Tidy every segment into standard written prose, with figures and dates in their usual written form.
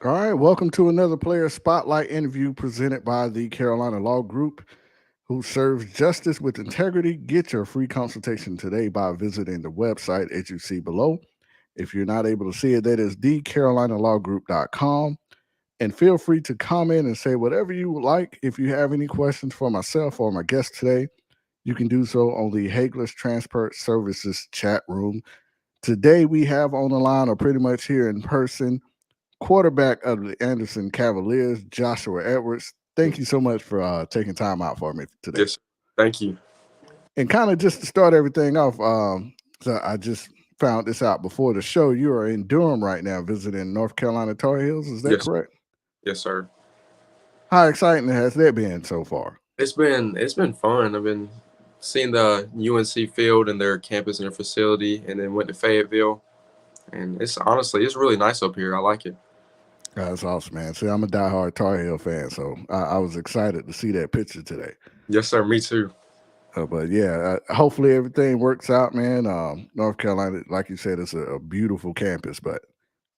All right, welcome to another player spotlight interview presented by the Carolina Law Group, who serves justice with integrity. Get your free consultation today by visiting the website as you see below. If you're not able to see it, that is thecarolinalawgroup.com. And feel free to comment and say whatever you would like. If you have any questions for myself or my guest today, you can do so on the Hageless Transport Services chat room. Today we have on the line, or pretty much here in person, quarterback of the Anderson Cavaliers, Joshua Edwards. Thank you so much for taking time out for me today. Yes, thank you. And kind of just to start everything off, so I just found this out before the show. You are in Durham right now, visiting North Carolina Tar Heels. Is that Yes, correct? yes, sir. How exciting has that been so far? It's been fun. I've been seeing the UNC field and their campus and their facility, and then went to Fayetteville, and it's really nice up here. I like it. That's awesome, man. See, I'm a diehard Tar Heel fan, so I was excited to see that picture today. Yes, sir. Me too. But yeah, hopefully everything works out, man. North Carolina, like you said, it's a beautiful campus, but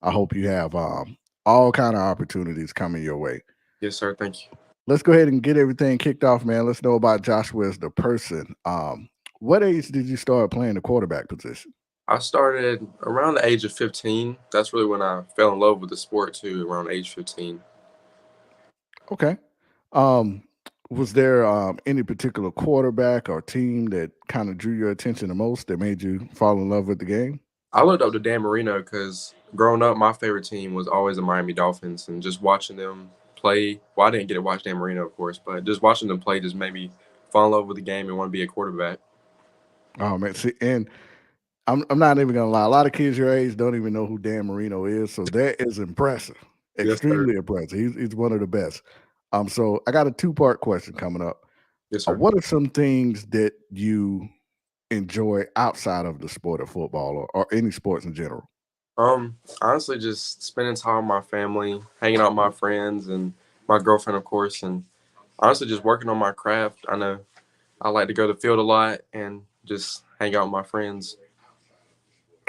I hope you have all kind of opportunities coming your way. Yes, sir. Thank you. Let's go ahead and get everything kicked off, man. Let's know about Joshua as the person. What age did you start playing the quarterback position? I started around the age of 15. That's really when I fell in love with the sport too. Around age 15. Okay. Um, was there any particular quarterback or team that kind of drew your attention the most that made you fall in love with the game? I looked up to Dan Marino because growing up, my favorite team was always the Miami Dolphins, and just watching them play. Well, I didn't get to watch Dan Marino, of course, but just watching them play just made me fall in love with the game and want to be a quarterback. Oh man, see, and I'm not even gonna lie. A lot of kids your age don't even know who Dan Marino is, so that is impressive, Yes, sir. extremely impressive. He's one of the best. So I got a two-part question coming up. Yes, sir. What are some things that you enjoy outside of the sport of football or any sports in general? Honestly, just spending time with my family, hanging out with my friends and my girlfriend, of course, and honestly, just working on my craft. I know I like to go to the field a lot and just hang out with my friends.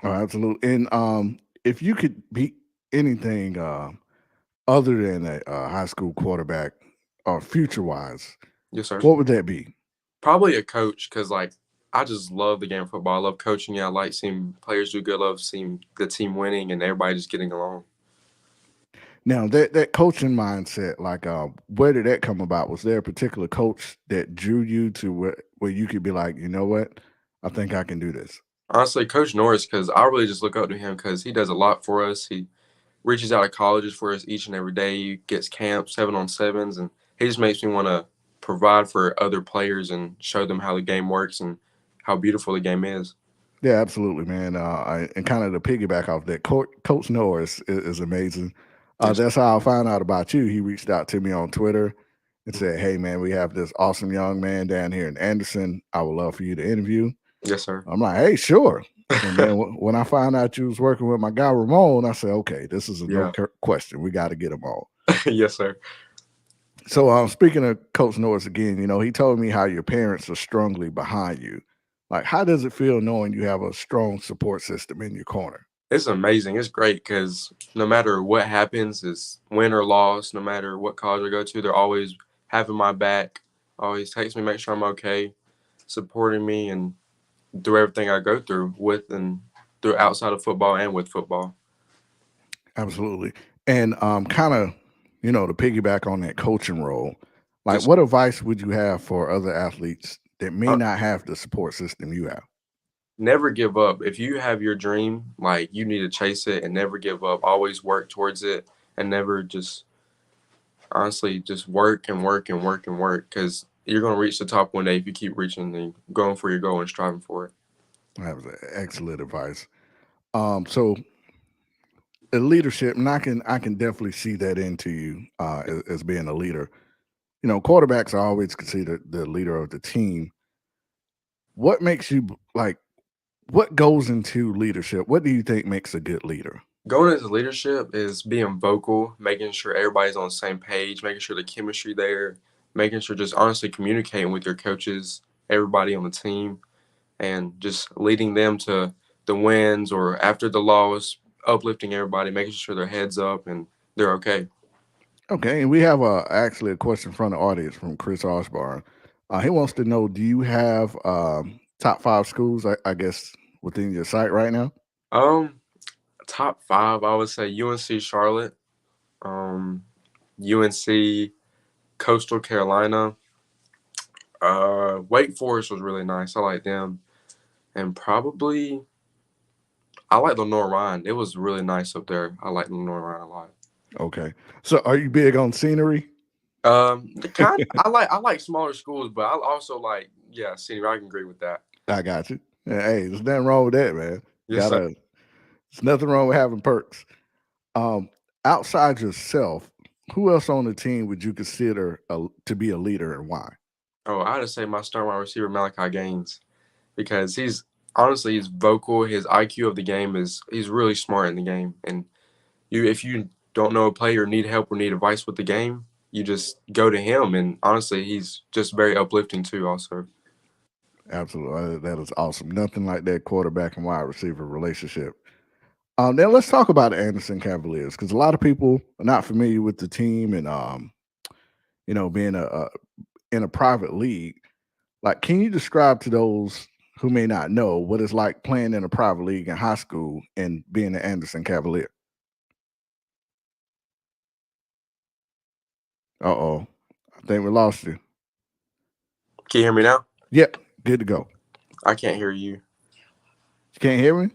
Oh, absolutely. And if you could be anything other than a high school quarterback or future-wise, Yes, sir. what would that be? Probably a coach because, like, I just love the game of football. I love coaching it. I like seeing players do good. I love seeing the team winning and everybody just getting along. Now that coaching mindset, like, where did that come about? Was there a particular coach that drew you to where you could be like, you know what, I think I can do this? Honestly, Coach Norris, because I really just look up to him because he does a lot for us. He reaches out to colleges for us each and every day. He gets camps, 7-on-7s, and he just makes me want to provide for other players and show them how the game works and how beautiful the game is. Yeah, absolutely, man. And kind of to piggyback off that, Coach Norris is amazing. Yes. That's how I found out about you. He reached out to me on Twitter and said, "Hey, man, we have this awesome young man down here in Anderson. I would love for you to interview." Yes, sir. I'm like, "Hey, sure." And then when I found out you was working with my guy Ramon, I said, "Okay, this is a no Yeah. question. We got to get him on." Yes, sir. So, speaking of Coach Norris again, he told me how your parents are strongly behind you. Like, how does it feel knowing you have a strong support system in your corner? It's amazing. It's great because no matter what happens, is win or loss, no matter what college I go to, they're always having my back, always text me, make sure I'm okay, supporting me, and through everything I go through with and through outside of football and with football. Absolutely. And kind of, to piggyback on that coaching role, like, Just what advice would you have for other athletes that may uh, not have the support system you have? never give up. If you have your dream, like you need to chase it and never give up. Always work towards it and never just honestly just work and work and work and work because you're gonna reach the top one day if you keep reaching and going for your goal and striving for it. That was excellent advice. So leadership, and I can definitely see that into you as being a leader. Quarterbacks are always considered the leader of the team. What makes you like? What goes into leadership? What do you think makes a good leader? Going into leadership is being vocal, making sure everybody's on the same page, making sure the chemistry there, making sure just honestly communicating with your coaches, everybody on the team, and just leading them to the wins or after the loss, uplifting everybody, making sure their heads up and they're okay. Okay, and we have actually a question from the audience from Chris Osborne. He wants to know: do you have top five schools? I guess within your site right now. Um, Top five, I would say UNC Charlotte, um, UNC Coastal Carolina. Wake Forest was really nice. I like them, and probably I like Lenore Ryan. It was really nice up there. I like Lenore Ryan a lot. Okay, so are you big on scenery? The kind I like smaller schools, but I also like senior. I can agree with that. I got you. Yeah, hey, there's nothing wrong with that, man. Yes, sir. Gotta. There's nothing wrong with having perks. Um, Outside yourself, who else on the team would you consider to be a leader and why? Oh, I would say my starting wide receiver Malachi Gaines because he's honestly he's vocal. His IQ of the game is he's really smart in the game, and you if you don't know a play or need help or need advice with the game, you just go to him. And honestly, he's just very uplifting too. Also, Absolutely, that is awesome. Nothing like that quarterback and wide receiver relationship. Now let's talk about the Anderson Cavaliers because a lot of people are not familiar with the team and being in a private league. Like, can you describe to those who may not know what it's like playing in a private league in high school and being an Anderson Cavalier? Uh oh, I think we lost you. can you hear me now? Yep, good to go. I can't hear you. You can't hear me?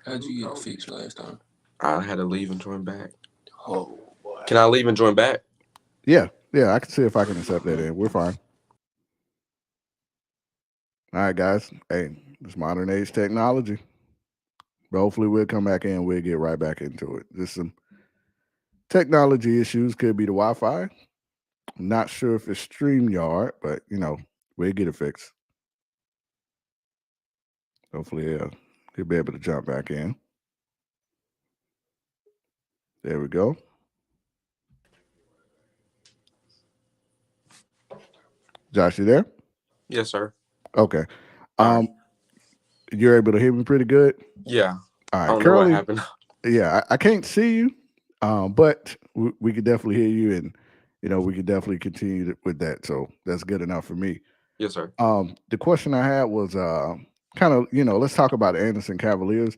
How'd you get it fixed last time? I had to leave and join back. Oh, boy. Can I leave and join back? Yeah, I can see if I can accept that in. We're fine. All right, guys. Hey, it's modern age technology. But hopefully we'll come back in and we'll get right back into it. Just some technology issues. Could be the Wi-Fi. I'm not sure if it's StreamYard, but we'll get it fixed. Hopefully he'll be able to jump back in. There we go. Josh, you there? Yes, sir. Okay. All right. Um, you're able to hear me pretty good. Yeah. All I right, don't know what Curly. happened. Yeah, I can't see you, but we could definitely hear you, and we could definitely continue with that. So that's good enough for me. Yes, sir. The question I had was kind of let's talk about the Anderson Cavaliers.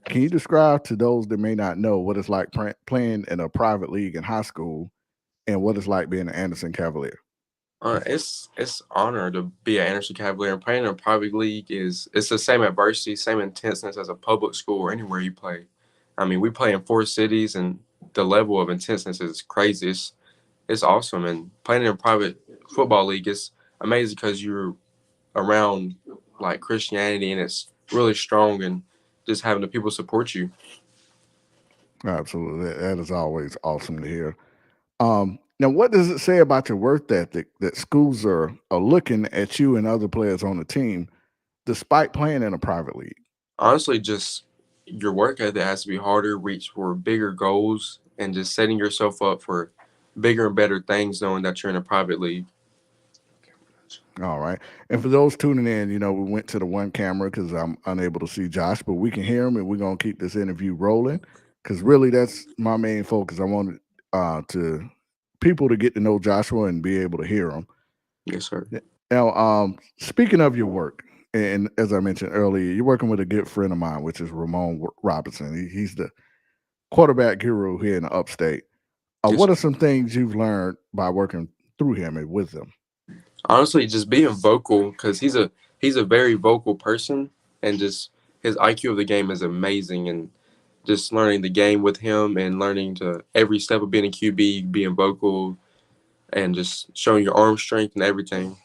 Can you describe to those that may not know what it's like playing in a private league in high school, and what it's like being an Anderson Cavalier? It's honor to be an Anderson Cavalier and playing in a private league is it's the same adversity, same intenseness as a public school or anywhere you play. I mean, we play in four cities and the level of intenseness is crazy. It's awesome and playing in a private football league is amazing because you're around like Christianity and it's really strong and just having the people support you. Absolutely, that is always awesome to hear. Now, what does it say about your work ethic that schools are looking at you and other players on the team, despite playing in a private league? Honestly, just your work ethic has to be harder, reach for bigger goals, and just setting yourself up for bigger and better things, knowing that you're in a private league. All right. And for those tuning in, we went to the one camera because I'm unable to see Josh, but we can hear him and we're going to keep this interview rolling because really that's my main focus. I wanted to people to get to know Joshua and be able to hear him. Yes, sir. Now, speaking of your work, and as I mentioned earlier, you're working with a good friend of mine, which is Ramon Robinson. He's the quarterback guru here in the upstate. Yes, What sir. are some things you've learned by working through him and with him? Honestly, just being vocal because he's a very vocal person, and just his IQ of the game is amazing, and just learning the game with him and learning to every step of being a QB, being vocal, and just showing your arm strength and everything.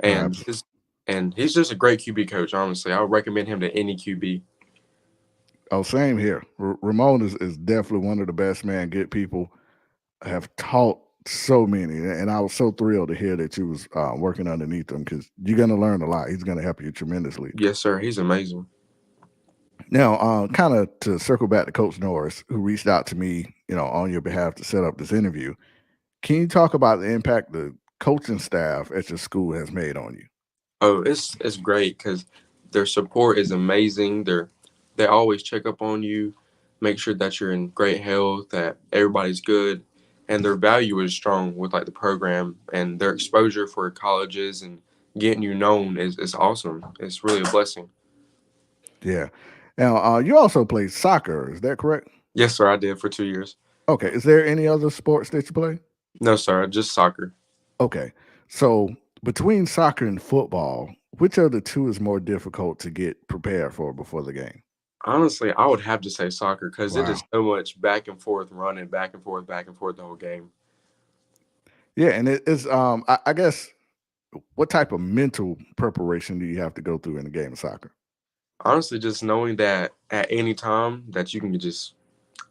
And Abs- his and he's just a great QB coach. Honestly, I would recommend him to any QB. Oh, same here. Ramon is definitely one of the best, man. Good people have taught so many, and I was so thrilled to hear that you was working underneath him because you're going to learn a lot. He's going to help you tremendously. Yes, sir. He's amazing. Now, kind of to circle back to Coach Norris, who reached out to me, on your behalf to set up this interview. Can you talk about the impact the coaching staff at your school has made on you? Oh, it's great because their support is amazing. They always check up on you. make sure that you're in great health, that everybody's good, and their value is strong with like the program and their exposure for colleges and getting you known is awesome. It's really a blessing. Yeah. Now, you also play soccer. Is that correct? Yes, sir, I did for 2 years. Okay. Is there any other sports that you play? No, sir, just soccer. Okay. So between soccer and football, which of the two is more difficult to get prepared for before the game? Honestly, I would have to say soccer because it is Wow. so much back and forth running, back and forth the whole game. Yeah, and it's I guess what type of mental preparation do you have to go through in a game of soccer? Honestly, just knowing that at any time that you can just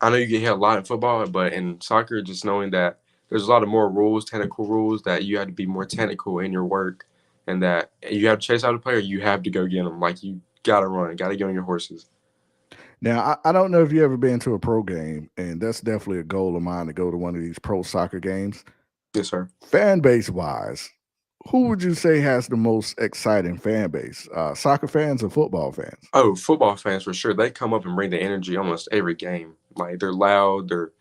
I know you get hit a lot in football, but in soccer, just knowing that there's a lot of more rules, technical rules, that you have to be more technical in your work, and that you have to chase out a player, you have to go get them. Like you gotta run, gotta get on your horses. Now, I don't know if you ever been to a pro game, and that's definitely a goal of mine to go to one of these pro soccer games. Yes, sir. Fan base wise, who would you say has the most exciting fan base? Soccer fans or football fans? Oh, football fans for sure. They come up and bring the energy almost every game. Like they're loud, they're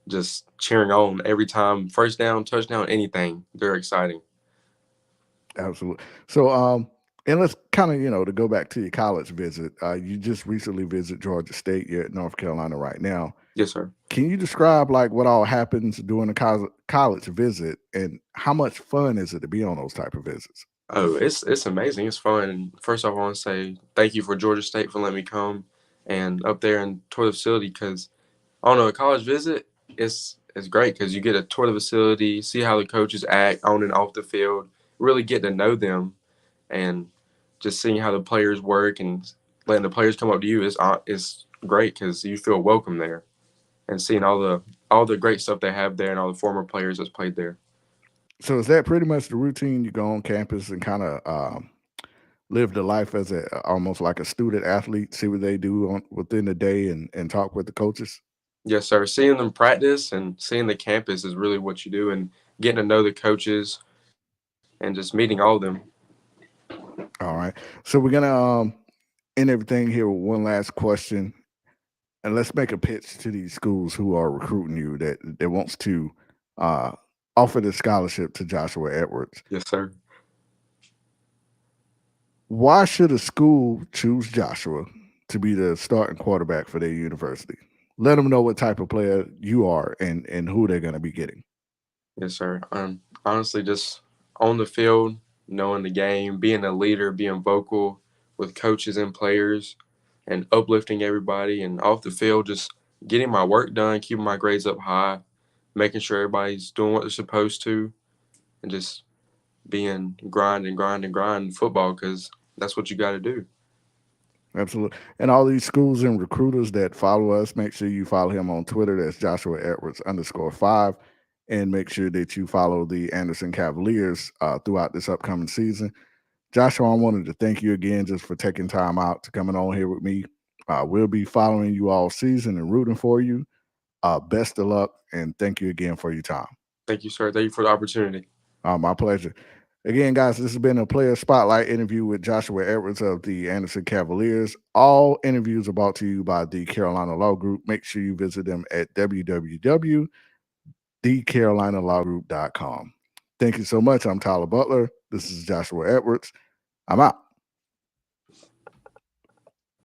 just cheering on every time, first down, touchdown, anything. They're exciting. Absolutely. So, and let's kind of, to go back to your college visit. You just recently visited Georgia State. You're at North Carolina right now. Yes, sir. Can you describe like what all happens during a college visit, and how much fun is it to be on those type of visits? Oh, it's amazing. It's fun. And first off, I want to say thank you for Georgia State for letting me come and up there and tour the facility because I don't know, a college visit is great because you get a tour of the facility, see how the coaches act on and off the field, really get to know them, and just seeing how the players work and letting the players come up to you is great because you feel welcome there and seeing all the great stuff they have there and all the former players that's played there. So, is that pretty much the routine? You go on campus and kind of live the life as a almost like a student athlete, see what they do within the day, and talk with the coaches. Yes, sir. Seeing them practice and seeing the campus is really what you do, and getting to know the coaches and just meeting all of them. All right. So we're gonna end everything here with one last question, and let's make a pitch to these schools who are recruiting you that wants to uh, offer the scholarship to Joshua Edwards. Yes, sir. Why should a school choose Joshua to be the starting quarterback for their university? Let them know what type of player you are and who they're going to be getting. Yes, sir. Honestly, just on the field, knowing the game, being a leader, being vocal with coaches and players, and uplifting everybody, and off the field, just getting my work done, keeping my grades up high, making sure everybody's doing what they're supposed to, and just being grind and grind and grind football because that's what you got to do. Absolutely. And all these schools and recruiters that follow us, make sure you follow him on Twitter. That's Joshua Edwards _5. And make sure that you follow the Anderson Cavaliers throughout this upcoming season. Joshua, I wanted to thank you again just for taking time out to coming on here with me. We'll be following you all season and rooting for you. Best of luck, and thank you again for your time. Thank you, sir. Thank you for the opportunity. My pleasure. Again, guys, this has been a player spotlight interview with Joshua Edwards of the Anderson Cavaliers. All interviews are brought to you by the Carolina Law Group. Make sure you visit them at www.thecarolinalawgroup.com. Thank you so much. I'm Tyler Butler. This is Joshua Edwards. I'm out.